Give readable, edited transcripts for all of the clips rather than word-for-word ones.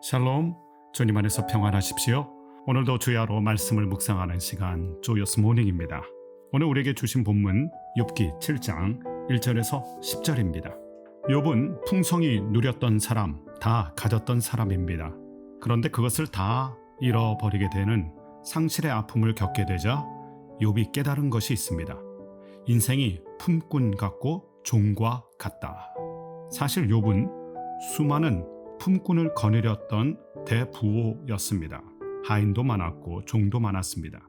샬롬, 주님 안에서 평안하십시오. 오늘도 주야로 말씀을 묵상하는 시간 조여스 모닝입니다. 오늘 우리에게 주신 본문 욥기 7장 1절에서 10절입니다. 욥은 풍성이 누렸던 사람, 다 가졌던 사람입니다. 그런데 그것을 다 잃어버리게 되는 상실의 아픔을 겪게 되자 욥이 깨달은 것이 있습니다. 인생이 품꾼 같고 종과 같다. 사실 욥은 수많은 품꾼을 거느렸던 대부호였습니다. 하인도 많았고 종도 많았습니다.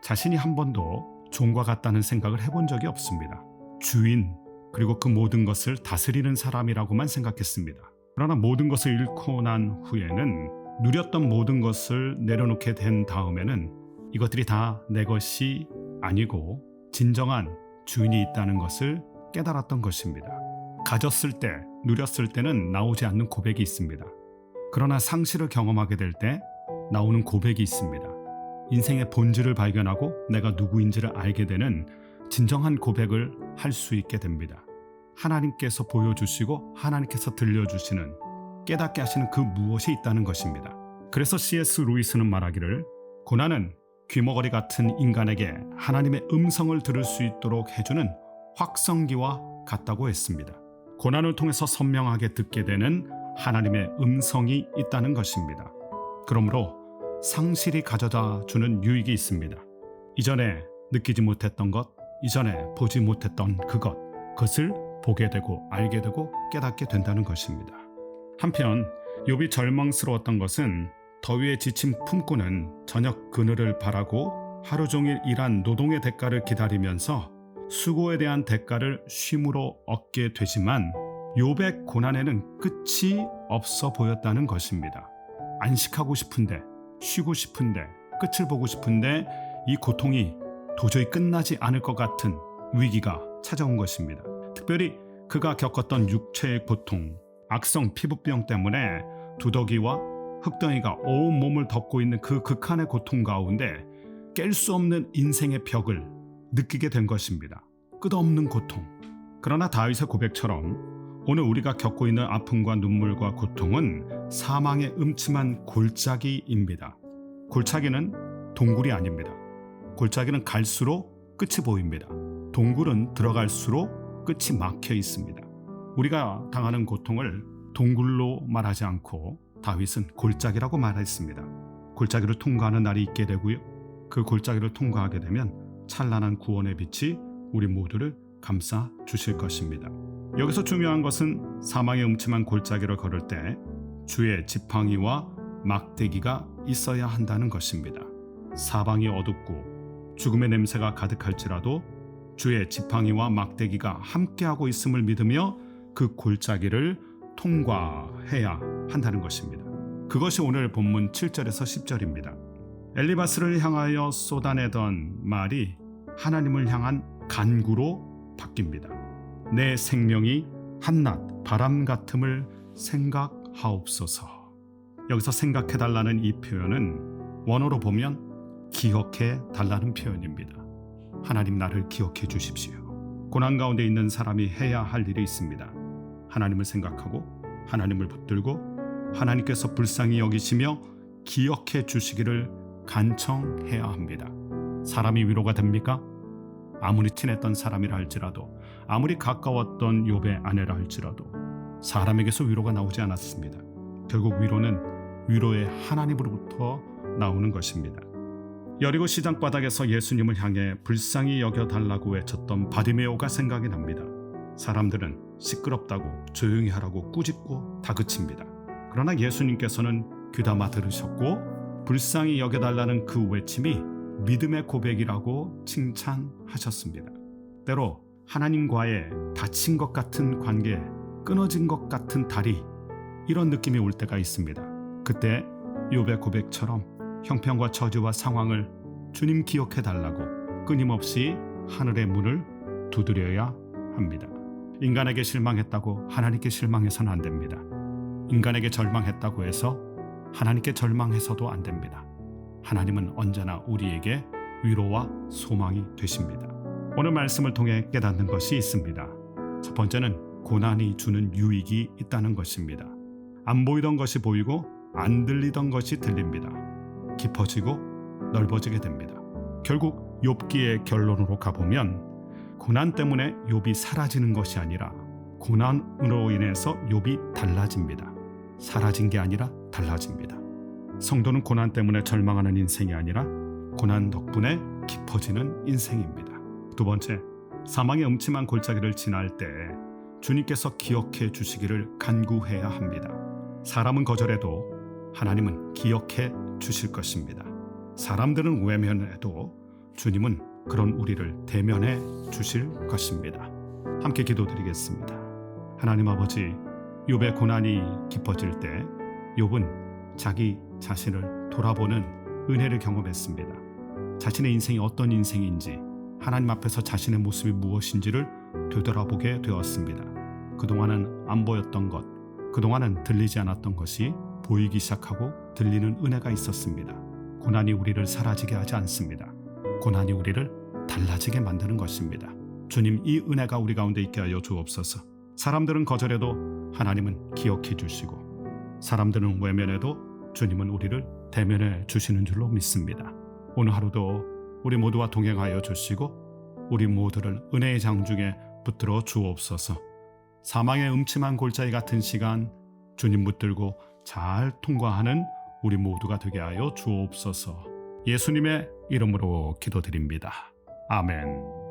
자신이 한 번도 종과 같다는 생각을 해본 적이 없습니다. 주인 그리고 그 모든 것을 다스리는 사람이라고만 생각했습니다. 그러나 모든 것을 잃고 난 후에는 누렸던 모든 것을 내려놓게 된 다음에는 이것들이 다 내 것이 아니고 진정한 주인이 있다는 것을 깨달았던 것입니다. 가졌을 때, 누렸을 때는 나오지 않는 고백이 있습니다. 그러나 상실을 경험하게 될 때 나오는 고백이 있습니다. 인생의 본질을 발견하고 내가 누구인지를 알게 되는 진정한 고백을 할 수 있게 됩니다. 하나님께서 보여주시고 하나님께서 들려주시는 깨닫게 하시는 그 무엇이 있다는 것입니다. 그래서 C.S. 루이스는 말하기를 고난은 귀머거리 같은 인간에게 하나님의 음성을 들을 수 있도록 해주는 확성기와 같다고 했습니다. 고난을 통해서 선명하게 듣게 되는 하나님의 음성이 있다는 것입니다. 그러므로 상실이 가져다 주는 유익이 있습니다. 이전에 느끼지 못했던 것, 이전에 보지 못했던 그것을 보게 되고 알게 되고 깨닫게 된다는 것입니다. 한편 욥이 절망스러웠던 것은 더위에 지친 품꾼은 저녁 그늘을 바라고 하루 종일 일한 노동의 대가를 기다리면서 수고에 대한 대가를 쉼으로 얻게 되지만 욥의 고난에는 끝이 없어 보였다는 것입니다. 안식하고 싶은데, 쉬고 싶은데, 끝을 보고 싶은데 이 고통이 도저히 끝나지 않을 것 같은 위기가 찾아온 것입니다. 특별히 그가 겪었던 육체의 고통, 악성 피부병 때문에 두더기와 흙덩이가 온 몸을 덮고 있는 그 극한의 고통 가운데 깰 수 없는 인생의 벽을 느끼게 된 것입니다. 끝없는 고통. 그러나 다윗의 고백처럼 오늘 우리가 겪고 있는 아픔과 눈물과 고통은 사망의 음침한 골짜기입니다. 골짜기는 동굴이 아닙니다. 골짜기는 갈수록 끝이 보입니다. 동굴은 들어갈수록 끝이 막혀 있습니다. 우리가 당하는 고통을 동굴로 말하지 않고 다윗은 골짜기라고 말했습니다. 골짜기를 통과하는 날이 있게 되고요. 그 골짜기를 통과하게 되면 찬란한 구원의 빛이 우리 모두를 감싸 주실 것입니다. 여기서 중요한 것은 사망의 음침한 골짜기를 걸을 때 주의 지팡이와 막대기가 있어야 한다는 것입니다. 사방이 어둡고 죽음의 냄새가 가득할지라도 주의 지팡이와 막대기가 함께하고 있음을 믿으며 그 골짜기를 통과해야 한다는 것입니다. 그것이 오늘 본문 7절에서 10절입니다. 엘리바스를 향하여 쏟아내던 말이 하나님을 향한 간구로 바뀝니다. 내 생명이 한낮 바람 같음을 생각하옵소서. 여기서 생각해달라는 이 표현은 원어로 보면 기억해달라는 표현입니다. 하나님 나를 기억해 주십시오. 고난 가운데 있는 사람이 해야 할 일이 있습니다. 하나님을 생각하고 하나님을 붙들고 하나님께서 불쌍히 여기시며 기억해 주시기를 간청해야 합니다. 사람이 위로가 됩니까? 아무리 친했던 사람이라 할지라도, 아무리 가까웠던 욥의 아내라 할지라도 사람에게서 위로가 나오지 않았습니다. 결국 위로는 위로의 하나님으로부터 나오는 것입니다. 여리고 시장 바닥에서 예수님을 향해 불쌍히 여겨달라고 외쳤던 바디메오가 생각이 납니다. 사람들은 시끄럽다고 조용히 하라고 꾸짖고 다그칩니다. 그러나 예수님께서는 귀담아 들으셨고 불쌍히 여겨달라는 그 외침이 믿음의 고백이라고 칭찬하셨습니다. 때로 하나님과의 다친 것 같은 관계, 끊어진 것 같은 다리, 이런 느낌이 올 때가 있습니다. 그때 욥의 고백처럼 형편과 처지와 상황을 주님 기억해 달라고 끊임없이 하늘의 문을 두드려야 합니다. 인간에게 실망했다고 하나님께 실망해서는 안 됩니다. 인간에게 절망했다고 해서 하나님께 절망해서도 안 됩니다. 하나님은 언제나 우리에게 위로와 소망이 되십니다. 오늘 말씀을 통해 깨닫는 것이 있습니다. 첫 번째는 고난이 주는 유익이 있다는 것입니다. 안 보이던 것이 보이고 안 들리던 것이 들립니다. 깊어지고 넓어지게 됩니다. 결국 욥기의 결론으로 가보면 고난 때문에 욥이 사라지는 것이 아니라 고난으로 인해서 욥이 달라집니다. 사라진 게 아니라 달라집니다. 성도는 고난 때문에 절망하는 인생이 아니라 고난 덕분에 깊어지는 인생입니다. 두 번째, 사망의 음침한 골짜기를 지날 때 주님께서 기억해 주시기를 간구해야 합니다. 사람은 거절해도 하나님은 기억해 주실 것입니다. 사람들은 외면해도 주님은 그런 우리를 대면해 주실 것입니다. 함께 기도드리겠습니다. 하나님 아버지, 욥의 고난이 깊어질 때 욥은 자기 자신을 돌아보는 은혜를 경험했습니다. 자신의 인생이 어떤 인생인지, 하나님 앞에서 자신의 모습이 무엇인지를 되돌아보게 되었습니다. 그동안은 안 보였던 것, 그동안은 들리지 않았던 것이 보이기 시작하고 들리는 은혜가 있었습니다. 고난이 우리를 사라지게 하지 않습니다. 고난이 우리를 달라지게 만드는 것입니다. 주님, 이 은혜가 우리 가운데 있게 하여 주옵소서. 사람들은 거절해도 하나님은 기억해 주시고, 사람들은 외면해도 주님은 우리를 대면해 주시는 줄로 믿습니다. 오늘 하루도 우리 모두와 동행하여 주시고 우리 모두를 은혜의 장중에 붙들어 주옵소서. 사망의 음침한 골짜기 같은 시간 주님 붙들고 잘 통과하는 우리 모두가 되게 하여 주옵소서. 예수님의 이름으로 기도드립니다. 아멘.